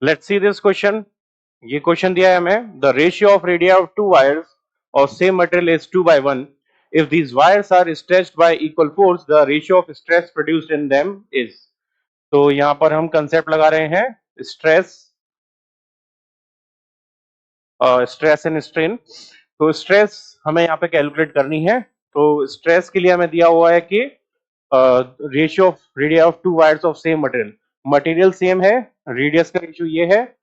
Let's see this question. ये question दिया है हमें, the ratio of radio of to wires of same material is 2/1. If these wires are stretched by equal force, the ratio of stress produced in them is. तो यहाँ पर हम concept लगा रहे हैं स्ट्रेस, स्ट्रेस एंड स्ट्रेन। तो stress हमें यहाँ पे कैलकुलेट करनी है। तो स्ट्रेस के लिए हमें दिया हुआ है कि ratio of radio of to wires of same material, material same है, रेडियस का रेशियो ये है,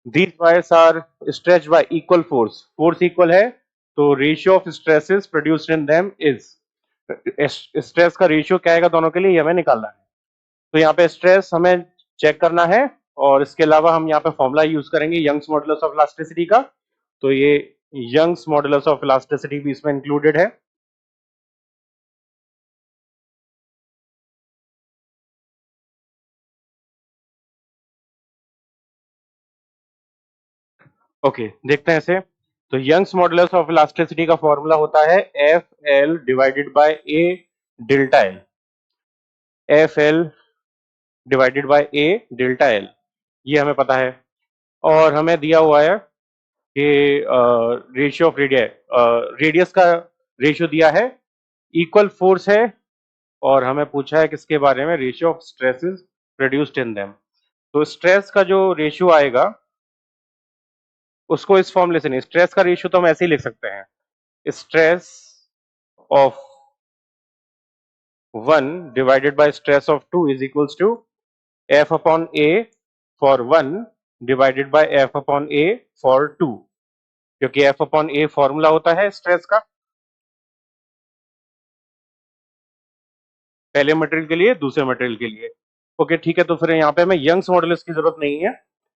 these wires are stretched by equal force, force equal है, तो ratio of stresses produced in them is, stress का रेशियो क्या आएगा दोनों के लिए, ये हमें निकालना है। तो यहाँ पे स्ट्रेस हमें चेक करना है, और इसके अलावा हम यहाँ पे फॉर्मूला यूज करेंगे यंग्स मॉडुलस ऑफ इलास्टिसिटी का। तो ये यंग्स मॉडुलस ऑफ इलास्टिसिटी भी इसमें इंक्लूडेड है। ओके, देखते हैं इसे। तो यंग्स मॉडुलस ऑफ इलास्टिसिटी का फॉर्मूला होता है F L divided by A delta L, F L divided by A delta L, ये हमें पता है। और हमें दिया हुआ है कि रेशियो ऑफ रेडिया, रेडियस का रेशियो दिया है, इक्वल फोर्स है, और हमें पूछा है किसके बारे में, ratio of stresses produced in them. तो स्ट्रेस का जो रेशियो आएगा उसको इस फॉर्मूले से नहीं, स्ट्रेस का रेशियो तो हम ऐसे ही लिख सकते हैं, stress of 1 divided by stress of 2 is equals to F upon A for 1 divided by F upon A for 2, क्योंकि एफ अपॉन ए फॉर्मूला होता है स्ट्रेस का, पहले मटेरियल के लिए दूसरे मटेरियल के लिए। ओके ठीक है, तो फिर यहाँ पे हमें यंग्स मॉडुलस की जरूरत नहीं है,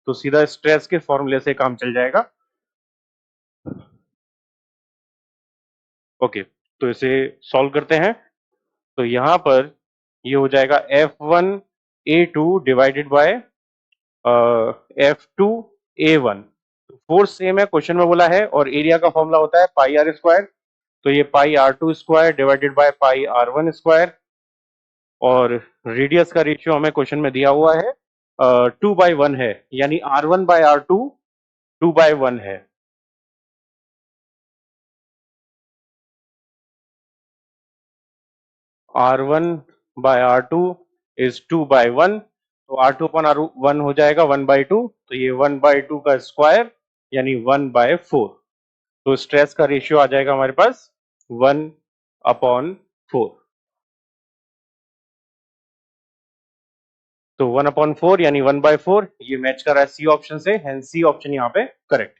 तो सीधा स्ट्रेस के फॉर्मूले से काम चल जाएगा। ओके, तो इसे सॉल्व करते हैं। तो यहाँ पर ये हो जाएगा F1A2 divided by F2A1। Force same है, क्वेश्चन में बोला है, और एरिया का फॉर्मूला होता है पाई आर स्क्वायर। तो ये pi R2 square divided by pi R1 square, और रेडियस का रेशियो हमें क्वेश्चन में दिया हुआ है 2/1 है, यानी R1/R2 2/1 है। R1/R2 इज 2/1, तो R2 अपॉन R1 हो जाएगा 1/2, तो ये 1/2 का स्क्वायर यानी 1/4। तो स्ट्रेस का रेशियो आ जाएगा हमारे पास 1/4। तो 1/4 यानी 1/4, ये मैच कर रहा है सी ऑप्शन से, हेंस सी ऑप्शन यहाँ पे करेक्ट।